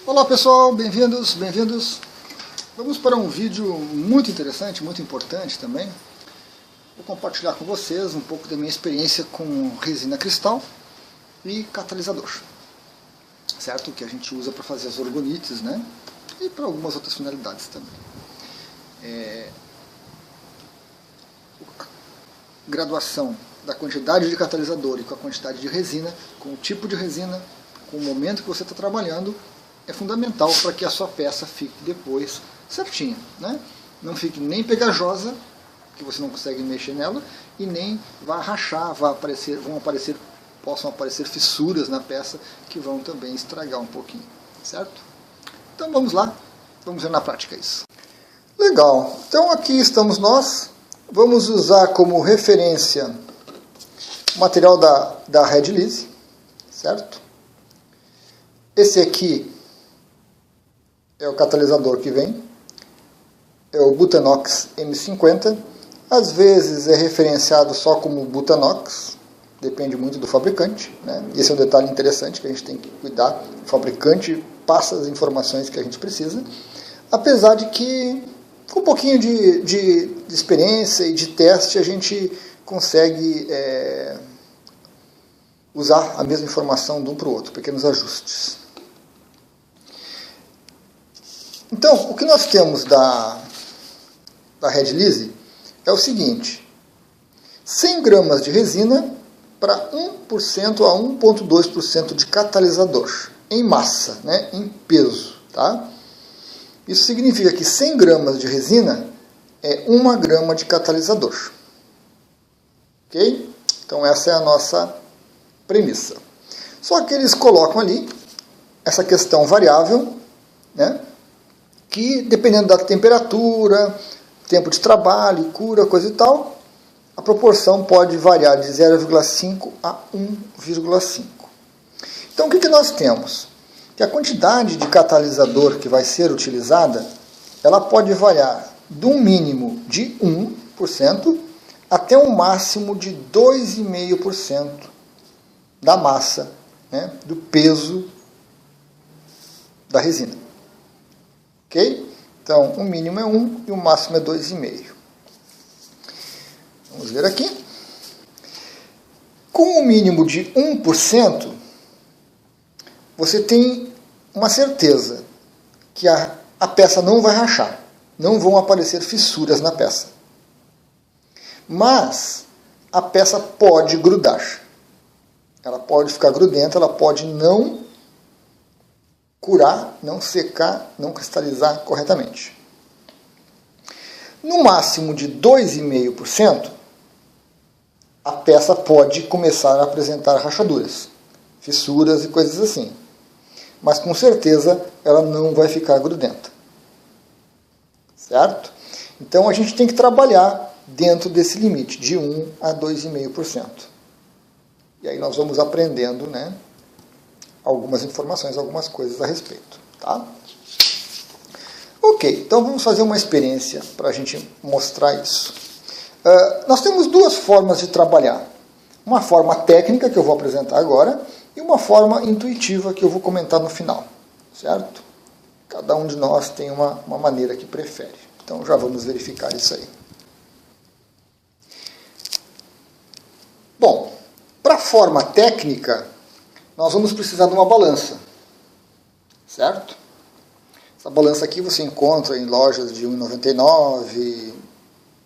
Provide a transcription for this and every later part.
Olá pessoal, bem-vindos, bem-vindos. Vamos para um vídeo muito interessante, muito importante também. Vou compartilhar com vocês um pouco da minha experiência com resina cristal e catalisador. Certo? Que a gente usa para fazer as orgonites, né? E para algumas outras finalidades também. Graduação da quantidade de catalisador e com a quantidade de resina, com o tipo de resina, com o momento que você está trabalhando, é fundamental para que a sua peça fique depois certinha, né? Não fique nem pegajosa, que você não consegue mexer nela, e nem vá rachar, possam aparecer fissuras na peça que vão também estragar um pouquinho, certo? Então vamos lá, vamos ver na prática isso. Legal, então aqui estamos nós, vamos usar como referência o material da Red Lease, certo? Esse aqui é o catalisador que vem, é o Butanox M50, às vezes é referenciado só como Butanox, depende muito do fabricante, né? Esse é um detalhe interessante que a gente tem que cuidar, o fabricante passa as informações que a gente precisa, apesar de que com um pouquinho de experiência e de teste a gente consegue usar a mesma informação de um para o outro, pequenos ajustes. Então, o que nós temos da Red Lease é o seguinte: 100 gramas de resina para 1% a 1,2% de catalisador, em massa, né, em peso. Tá? Isso significa que 100 gramas de resina é 1 grama de catalisador. Ok? Então essa é a nossa premissa. Só que eles colocam ali essa questão variável, né? Que dependendo da temperatura, tempo de trabalho, cura, coisa e tal, a proporção pode variar de 0,5 a 1,5. Então o que nós temos? Que a quantidade de catalisador que vai ser utilizada, ela pode variar de um mínimo de 1% até um máximo de 2,5% da massa, né, do peso da resina. Ok? Então, o mínimo é 1 e o máximo é 2,5. Vamos ver aqui. Com o mínimo de 1%, você tem uma certeza que a peça não vai rachar. Não vão aparecer fissuras na peça. Mas a peça pode grudar. Ela pode ficar grudenta, ela pode não curar, não secar, não cristalizar corretamente. No máximo de 2,5%, a peça pode começar a apresentar rachaduras, fissuras e coisas assim. Mas com certeza ela não vai ficar grudenta. Certo? Então a gente tem que trabalhar dentro desse limite, de 1 a 2,5%. E aí nós vamos aprendendo, né, algumas informações, algumas coisas a respeito. Tá? Ok, então vamos fazer uma experiência para a gente mostrar isso. Nós temos duas formas de trabalhar. Uma forma técnica, que eu vou apresentar agora, e uma forma intuitiva, que eu vou comentar no final. Certo? Cada um de nós tem uma maneira que prefere. Então já vamos verificar isso aí. Bom, para a forma técnica, nós vamos precisar de uma balança, certo? Essa balança aqui você encontra em lojas de R$ 1,99,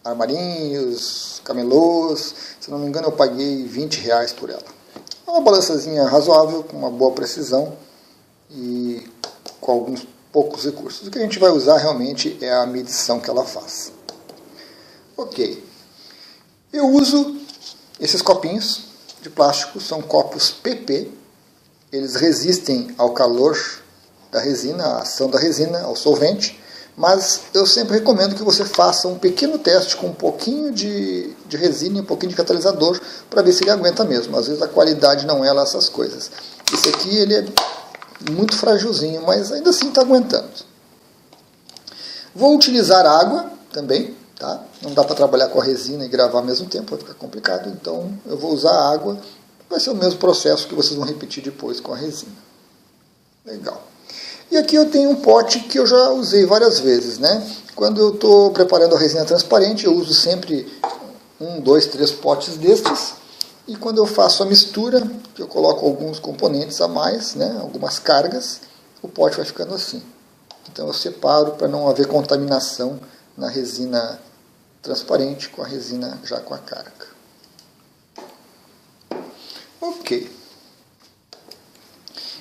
armarinhos, camelôs. Se não me engano, eu paguei R$20 por ela. É uma balançazinha razoável, com uma boa precisão e com alguns poucos recursos. O que a gente vai usar realmente é a medição que ela faz. Ok. Eu uso esses copinhos de plástico, são copos PP. Eles resistem ao calor da resina, à ação da resina, ao solvente, mas eu sempre recomendo que você faça um pequeno teste com um pouquinho de resina e um pouquinho de catalisador para ver se ele aguenta mesmo. Às vezes a qualidade não é lá essas coisas. Esse aqui ele é muito frágilzinho, mas ainda assim está aguentando. Vou utilizar água também, tá? Não dá para trabalhar com a resina e gravar ao mesmo tempo, vai ficar complicado, então eu vou usar água. Vai ser o mesmo processo que vocês vão repetir depois com a resina. Legal. E aqui eu tenho um pote que eu já usei várias vezes, né? Quando eu estou preparando a resina transparente, eu uso sempre 1, 2, 3 potes destes. E quando eu faço a mistura, que eu coloco alguns componentes a mais, né? Algumas cargas, o pote vai ficando assim. Então eu separo para não haver contaminação na resina transparente com a resina já com a carga. Ok.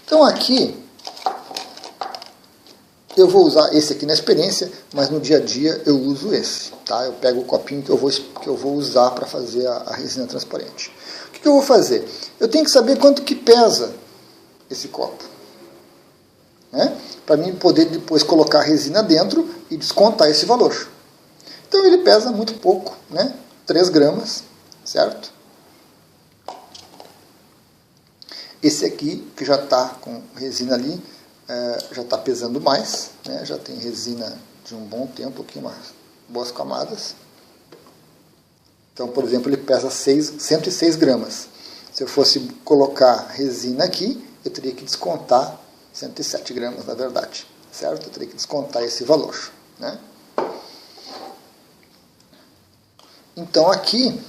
Então aqui eu vou usar esse aqui na experiência, mas no dia a dia eu uso esse. Tá? Eu pego o copinho que eu vou usar para fazer a resina transparente. O que eu vou fazer? Eu tenho que saber quanto que pesa esse copo, né? Para mim poder depois colocar a resina dentro e descontar esse valor. Então ele pesa muito pouco, né? 3 gramas, certo? Esse aqui, que já está com resina ali, já está pesando mais, né? Já tem resina de um bom tempo aqui, umas boas camadas. Então, por exemplo, ele pesa 106 gramas. Se eu fosse colocar resina aqui, eu teria que descontar 107 gramas, na verdade, certo? Eu teria que descontar esse valor, né? Então aqui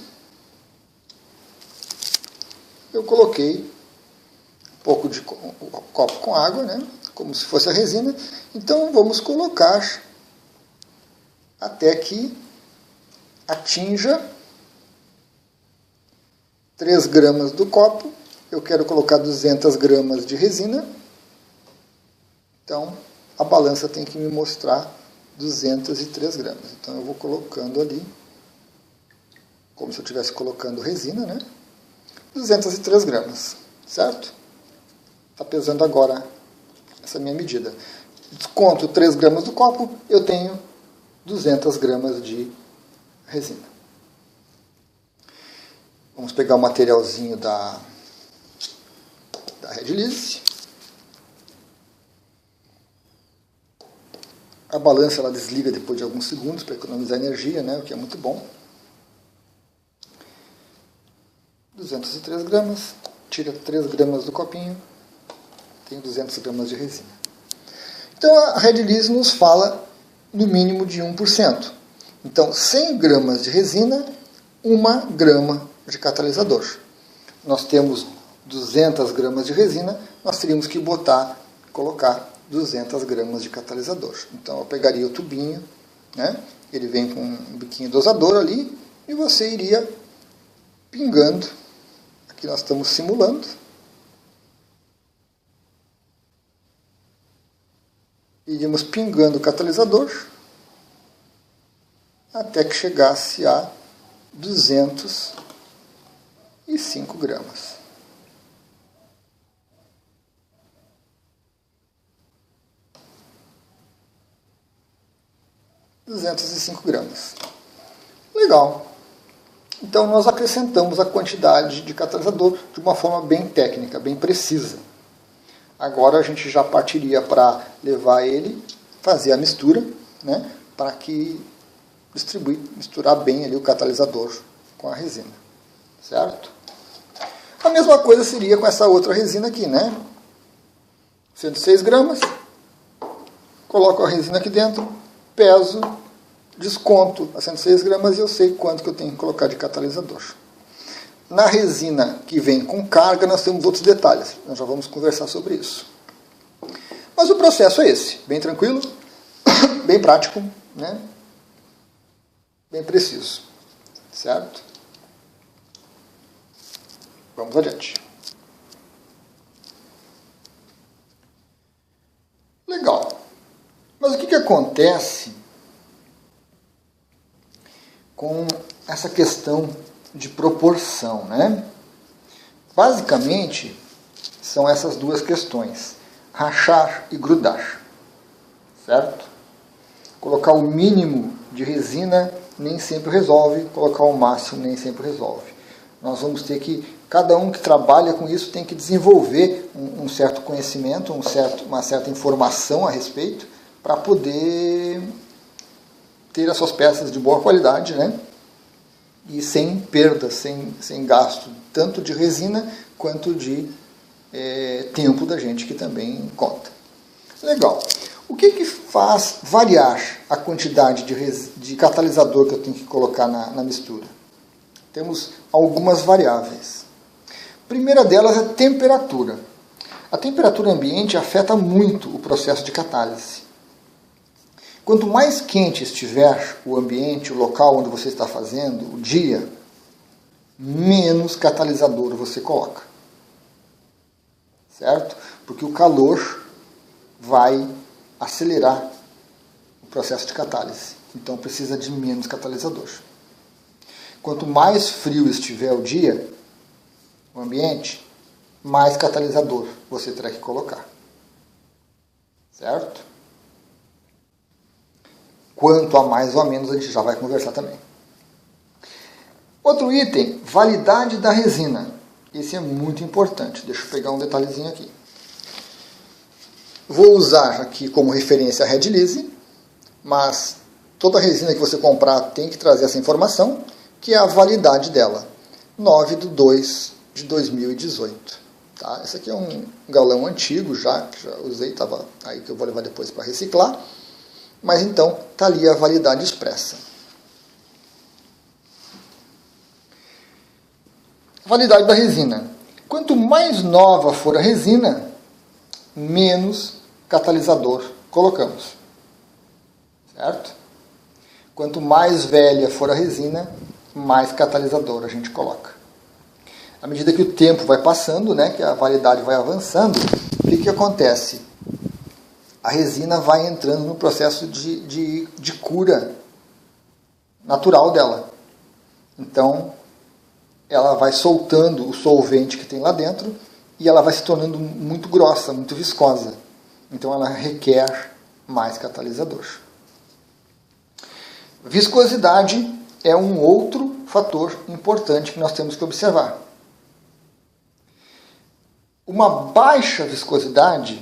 eu coloquei um pouco de copo com água, né? Como se fosse a resina. Então vamos colocar até que atinja 3 gramas do copo. Eu quero colocar 200 gramas de resina. Então a balança tem que me mostrar 203 gramas. Então eu vou colocando ali, como se eu estivesse colocando resina, né? 203 gramas, certo? Está pesando agora essa minha medida. Desconto 3 gramas do copo, eu tenho 200 gramas de resina. Vamos pegar o materialzinho da Red Lease. A balança ela desliga depois de alguns segundos para economizar energia, né? O que é muito bom. 203 gramas, tira 3 gramas do copinho, tem 200 gramas de resina. Então a Red Lease nos fala no mínimo de 1%. Então 100 gramas de resina, 1 grama de catalisador. Nós temos 200 gramas de resina, nós teríamos que colocar 200 gramas de catalisador. Então eu pegaria o tubinho, né? Ele vem com um biquinho dosador ali, e você iria pingando. Aqui nós estamos simulando. Iríamos pingando o catalisador até que chegasse a 205 gramas. Legal. Então nós acrescentamos a quantidade de catalisador de uma forma bem técnica, bem precisa. Agora a gente já partiria para levar ele, fazer a mistura, né, para que misturar bem ali o catalisador com a resina, certo? A mesma coisa seria com essa outra resina aqui, né? 106 gramas, coloco a resina aqui dentro, peso, desconto a 106 gramas e eu sei quanto que eu tenho que colocar de catalisador. Na resina que vem com carga, nós temos outros detalhes. Nós já vamos conversar sobre isso. Mas o processo é esse. Bem tranquilo, bem prático, né? Bem preciso. Certo? Vamos adiante. Legal. Mas o que acontece com essa questão de proporção, né? Basicamente, são essas duas questões: rachar e grudar, certo? Colocar o mínimo de resina nem sempre resolve, colocar o máximo nem sempre resolve. Nós vamos ter que, cada um que trabalha com isso tem que desenvolver um certo conhecimento, uma certa informação a respeito, para poder ter as suas peças de boa qualidade, né? E sem perda, sem gasto, tanto de resina quanto de tempo da gente, que também conta. Legal. O que faz variar a quantidade de catalisador que eu tenho que colocar na mistura? Temos algumas variáveis. A primeira delas é a temperatura. A temperatura ambiente afeta muito o processo de catálise. Quanto mais quente estiver o ambiente, o local onde você está fazendo, o dia, menos catalisador você coloca. Certo? Porque o calor vai acelerar o processo de catálise. Então precisa de menos catalisador. Quanto mais frio estiver o dia, o ambiente, mais catalisador você terá que colocar. Certo? Quanto a mais ou a menos, a gente já vai conversar também. Outro item, validade da resina. Esse é muito importante. Deixa eu pegar um detalhezinho aqui. Vou usar aqui como referência a Red Lease, mas toda resina que você comprar tem que trazer essa informação, que é a validade dela. 9/2/2018. Tá? Esse aqui é um galão antigo que já usei, estava aí que eu vou levar depois para reciclar. Mas então, está ali a validade expressa. Validade da resina. Quanto mais nova for a resina, menos catalisador colocamos. Certo? Quanto mais velha for a resina, mais catalisador a gente coloca. À medida que o tempo vai passando, né, que a validade vai avançando, o que acontece? A resina vai entrando no processo de cura natural dela. Então, ela vai soltando o solvente que tem lá dentro e ela vai se tornando muito grossa, muito viscosa. Então, ela requer mais catalisador. Viscosidade é um outro fator importante que nós temos que observar. Uma baixa viscosidade,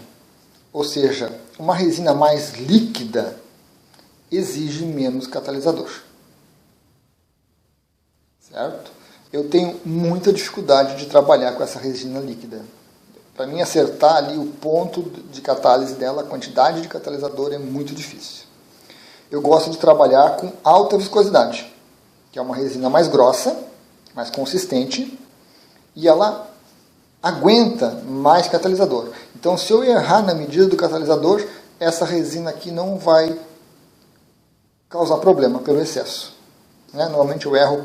ou seja, uma resina mais líquida, exige menos catalisador. Certo? Eu tenho muita dificuldade de trabalhar com essa resina líquida. Para mim acertar ali o ponto de catálise dela, a quantidade de catalisador é muito difícil. Eu gosto de trabalhar com alta viscosidade, que é uma resina mais grossa, mais consistente, e ela aguenta mais catalisador. Então, se eu errar na medida do catalisador, essa resina aqui não vai causar problema pelo excesso. Né? Normalmente eu erro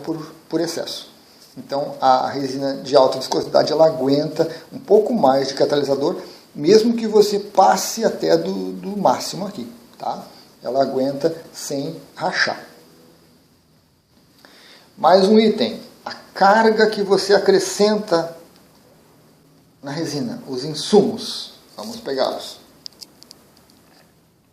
por excesso. Então, a resina de alta viscosidade ela aguenta um pouco mais de catalisador, mesmo que você passe até do máximo aqui. Tá? Ela aguenta sem rachar. Mais um item. A carga que você acrescenta na resina, os insumos. Vamos pegá-los.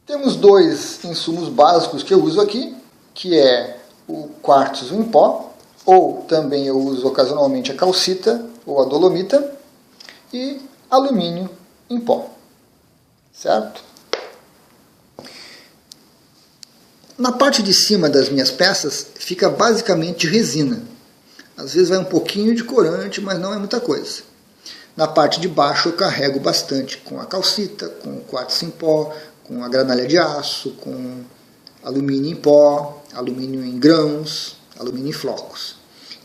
Temos dois insumos básicos que eu uso aqui, que é o quartzo em pó, ou também eu uso ocasionalmente a calcita ou a dolomita, e alumínio em pó. Certo? Na parte de cima das minhas peças fica basicamente resina. Às vezes vai um pouquinho de corante, mas não é muita coisa. Na parte de baixo eu carrego bastante com a calcita, com o quartzo em pó, com a granalha de aço, com alumínio em pó, alumínio em grãos, alumínio em flocos.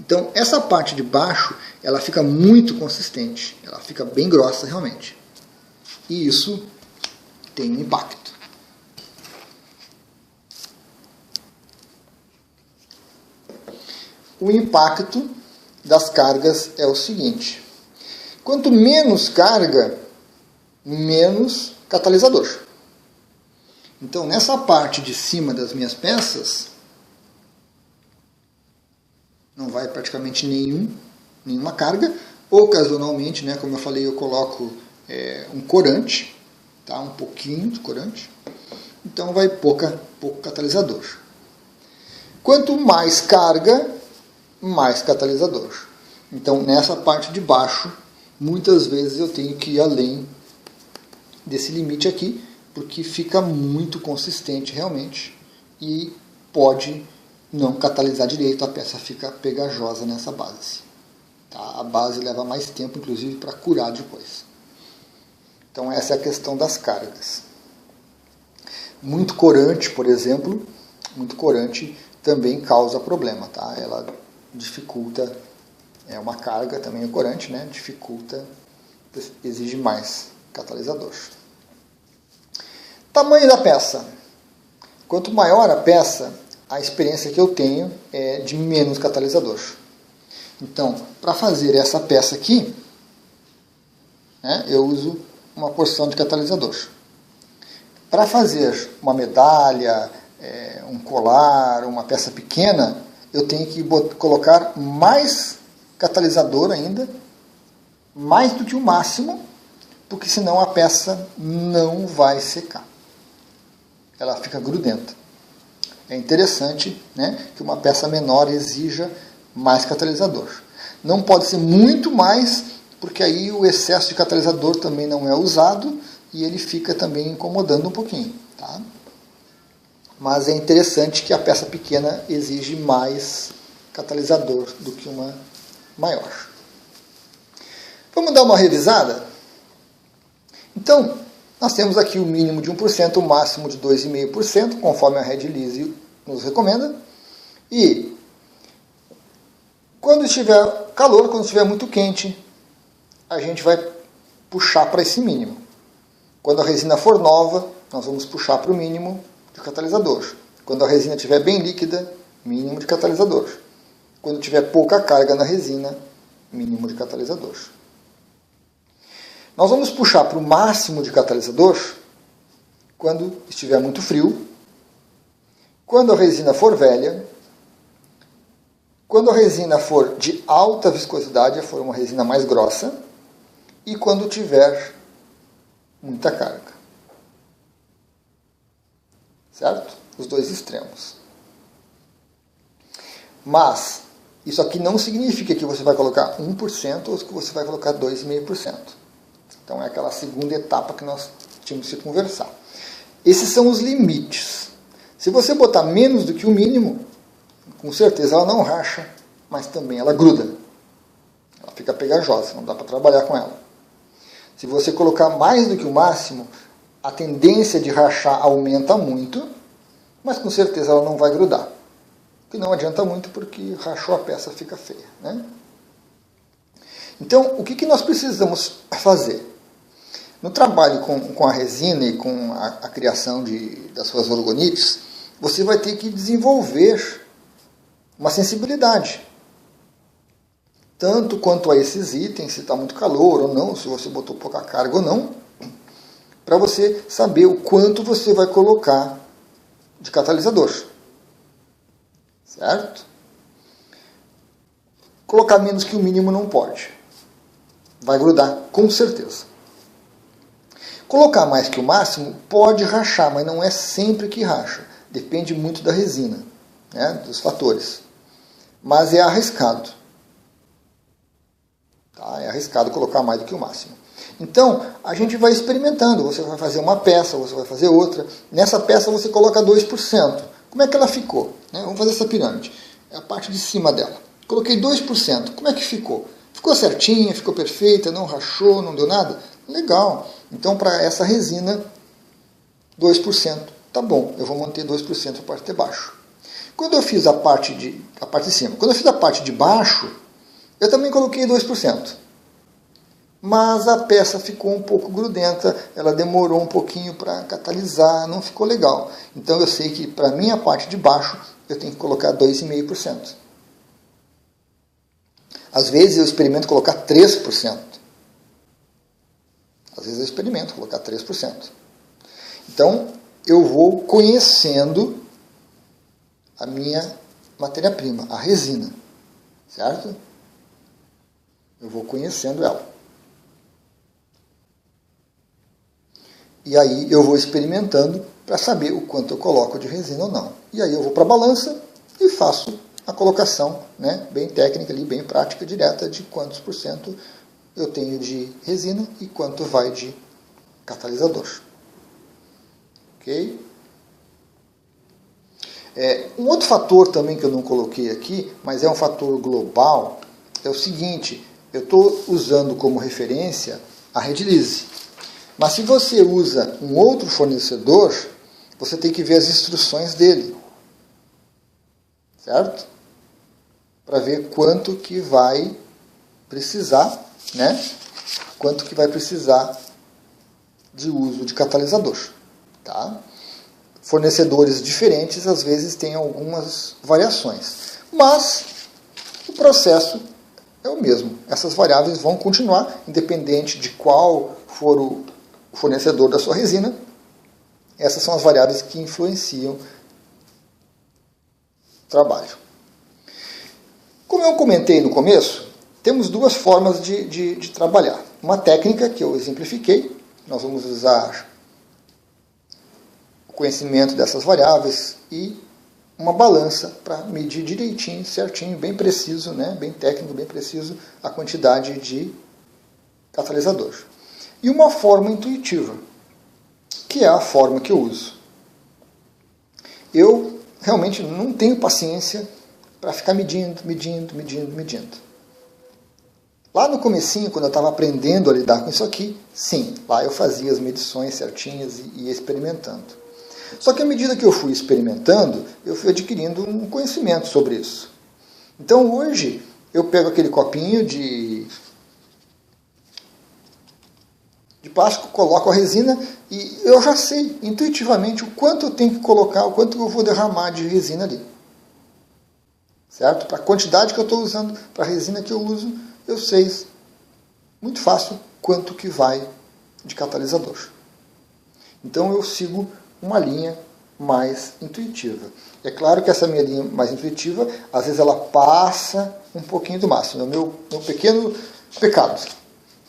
Então essa parte de baixo ela fica muito consistente, ela fica bem grossa realmente. E isso tem um impacto. O impacto das cargas é o seguinte. Quanto menos carga, menos catalisador. Então, nessa parte de cima das minhas peças, não vai praticamente nenhuma carga. Ocasionalmente, né, como eu falei, eu coloco um corante, tá? Um pouquinho de corante. Então, vai pouco catalisador. Quanto mais carga, mais catalisador. Então, nessa parte de baixo, muitas vezes eu tenho que ir além desse limite aqui, porque fica muito consistente realmente e pode não catalisar direito, a peça fica pegajosa nessa base. Tá? A base leva mais tempo, inclusive, para curar depois. Então essa é a questão das cargas. Muito corante, por exemplo, muito corante também causa problema, tá? Ela dificulta, é uma carga também, o corante, né? Dificulta, exige mais catalisador. Tamanho da peça. Quanto maior a peça, a experiência que eu tenho é de menos catalisador. Então, para fazer essa peça aqui, né, eu uso uma porção de catalisador. Para fazer uma medalha, um colar, uma peça pequena, eu tenho que colocar mais catalisador ainda, mais do que o máximo, porque senão a peça não vai secar. Ela fica grudenta. É interessante, né, que uma peça menor exija mais catalisador. Não pode ser muito mais, porque aí o excesso de catalisador também não é usado e ele fica também incomodando um pouquinho. Tá? Mas é interessante que a peça pequena exige mais catalisador do que uma maior. Vamos dar uma revisada? Então, nós temos aqui o mínimo de 1%, o máximo de 2,5%, conforme a Red Lease nos recomenda. E quando estiver calor, quando estiver muito quente, a gente vai puxar para esse mínimo. Quando a resina for nova, nós vamos puxar para o mínimo de catalisador. Quando a resina estiver bem líquida, mínimo de catalisador. Quando tiver pouca carga na resina, mínimo de catalisador. Nós vamos puxar para o máximo de catalisador quando estiver muito frio, quando a resina for velha, quando a resina for de alta viscosidade, for uma resina mais grossa, e quando tiver muita carga. Certo? Os dois extremos. Mas isso aqui não significa que você vai colocar 1% ou que você vai colocar 2,5%. Então é aquela segunda etapa que nós tínhamos que conversar. Esses são os limites. Se você botar menos do que o mínimo, com certeza ela não racha, mas também ela gruda. Ela fica pegajosa, não dá para trabalhar com ela. Se você colocar mais do que o máximo, a tendência de rachar aumenta muito, mas com certeza ela não vai grudar. Que não adianta muito porque rachou a peça, fica feia. Né? Então, o que nós precisamos fazer? No trabalho com a resina e com a criação das suas orgonites, você vai ter que desenvolver uma sensibilidade. Tanto quanto a esses itens, se está muito calor ou não, se você botou pouca carga ou não, para você saber o quanto você vai colocar de catalisador. Certo? Colocar menos que o mínimo não pode. Vai grudar, com certeza. Colocar mais que o máximo pode rachar, mas não é sempre que racha. Depende muito da resina, né, dos fatores. Mas é arriscado. Tá? É arriscado colocar mais do que o máximo. Então, a gente vai experimentando. Você vai fazer uma peça, você vai fazer outra. Nessa peça você coloca 2%. Como é que ela ficou? Vamos fazer essa pirâmide. É a parte de cima dela. Coloquei 2%. Como é que ficou? Ficou certinha, ficou perfeita, não rachou, não deu nada? Legal. Então, para essa resina, 2%. Tá bom, eu vou manter 2% a parte de baixo. Quando eu fiz a parte de cima, quando eu fiz a parte de baixo, eu também coloquei 2%. Mas a peça ficou um pouco grudenta, ela demorou um pouquinho para catalisar, não ficou legal. Então eu sei que para a minha parte de baixo eu tenho que colocar 2,5%. Às vezes eu experimento colocar 3%. Às vezes eu experimento colocar 3%. Então eu vou conhecendo a minha matéria-prima, a resina. Certo? Eu vou conhecendo ela. E aí eu vou experimentando para saber o quanto eu coloco de resina ou não. E aí eu vou para a balança e faço a colocação, né, bem técnica, ali, bem prática, direta, de quantos por cento eu tenho de resina e quanto vai de catalisador. Ok? Um outro fator também que eu não coloquei aqui, mas é um fator global, é o seguinte: eu estou usando como referência a Red Lease. Mas se você usa um outro fornecedor, você tem que ver as instruções dele, certo? Para ver quanto que vai precisar, né? Quanto que vai precisar de uso de catalisador, tá? Fornecedores diferentes às vezes têm algumas variações, mas o processo é o mesmo. Essas variáveis vão continuar, independente de qual for o fornecedor da sua resina. Essas são as variáveis que influenciam o trabalho. Como eu comentei no começo, temos duas formas de trabalhar. Uma técnica que eu exemplifiquei, nós vamos usar o conhecimento dessas variáveis e uma balança para medir direitinho, certinho, bem preciso, né? Bem técnico, bem preciso, a quantidade de catalisador. E uma forma intuitiva, que é a forma que eu uso. Eu realmente não tenho paciência para ficar medindo. Lá no comecinho, quando eu estava aprendendo a lidar com isso aqui, sim, lá eu fazia as medições certinhas e ia experimentando. Só que à medida que eu fui experimentando, eu fui adquirindo um conhecimento sobre isso. Então hoje, eu pego aquele copinho de plástico, coloco a resina e eu já sei intuitivamente o quanto eu tenho que colocar, o quanto eu vou derramar de resina ali. Certo? Para a quantidade que eu estou usando, para a resina que eu uso, eu sei muito fácil quanto que vai de catalisador. Então eu sigo uma linha mais intuitiva. É claro que essa minha linha mais intuitiva, às vezes ela passa um pouquinho do máximo. É o meu pequeno pecado.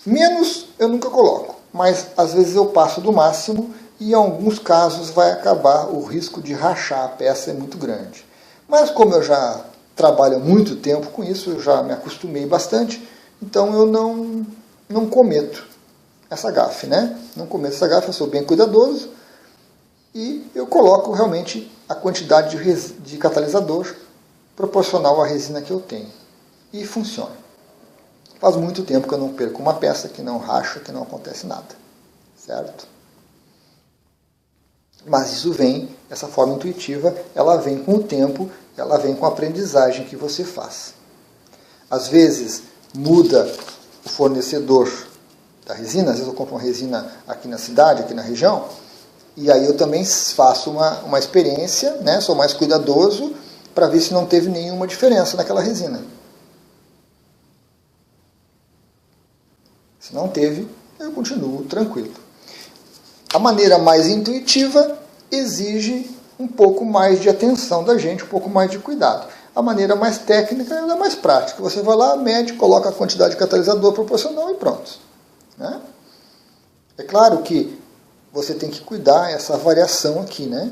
Menos eu nunca coloco, mas às vezes eu passo do máximo e em alguns casos vai acabar, o risco de rachar a peça é muito grande. Mas como eu já trabalho há muito tempo com isso, eu já me acostumei bastante, então eu não cometo essa gafe, né? Não cometo essa gafe, eu sou bem cuidadoso e eu coloco realmente a quantidade de catalisador proporcional à resina que eu tenho. E funciona. Faz muito tempo que eu não perco uma peça, que não racha, que não acontece nada. Certo? Mas isso vem, essa forma intuitiva, ela vem com o tempo, ela vem com a aprendizagem que você faz. Às vezes muda o fornecedor da resina, às vezes eu compro uma resina aqui na cidade, aqui na região, e aí eu também faço uma experiência, né? Sou mais cuidadoso para ver se não teve nenhuma diferença naquela resina. Se não teve, eu continuo tranquilo. A maneira mais intuitiva exige um pouco mais de atenção da gente, um pouco mais de cuidado. A maneira mais técnica ela é mais prática. Você vai lá, mede, coloca a quantidade de catalisador proporcional e pronto. Né? É claro que você tem que cuidar essa variação aqui, né?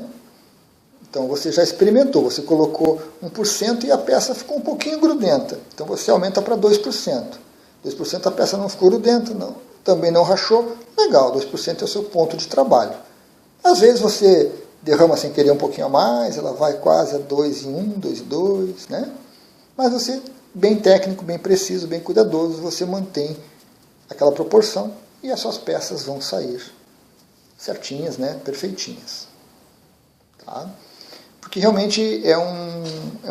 Então você já experimentou, você colocou 1% e a peça ficou um pouquinho grudenta. Então você aumenta para 2%. 2% a peça não ficou grudenta, não, também não rachou. Legal, 2% é o seu ponto de trabalho. Às vezes você derrama sem querer um pouquinho a mais, ela vai quase a 2 em 1, 2 em 2, né? Mas você, bem técnico, bem preciso, bem cuidadoso, você mantém aquela proporção e as suas peças vão sair certinhas, né? Perfeitinhas. Tá? Porque realmente é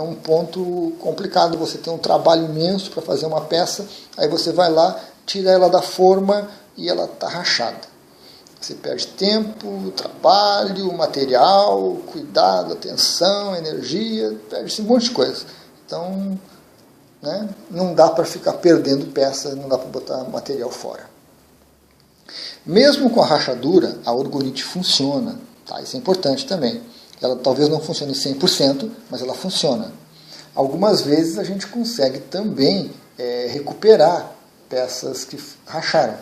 um ponto complicado, você tem um trabalho imenso para fazer uma peça, aí você vai lá, tira ela da forma e ela está rachada. Você perde tempo, trabalho, material, cuidado, atenção, energia, perde-se um monte de coisa. Então, né, não dá para ficar perdendo peça, não dá para botar material fora. Mesmo com a rachadura, a orgonite funciona. Tá? Isso é importante também. Ela talvez não funcione 100%, mas ela funciona. Algumas vezes a gente consegue também recuperar peças que racharam,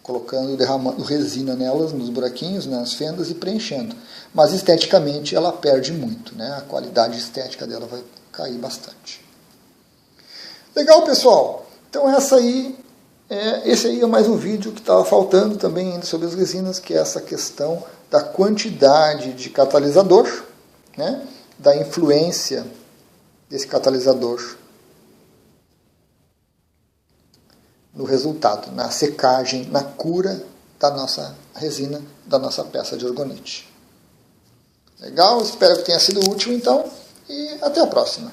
colocando, derramando resina nelas, nos buraquinhos, nas fendas e preenchendo. Mas esteticamente ela perde muito, né? A qualidade estética dela vai cair bastante. Legal, pessoal? Então esse aí é mais um vídeo que estava faltando também ainda sobre as resinas, que é essa questão da quantidade de catalisador, né? Da influência desse catalisador no resultado, na secagem, na cura da nossa resina, da nossa peça de orgonite. Legal? Espero que tenha sido útil então e até a próxima.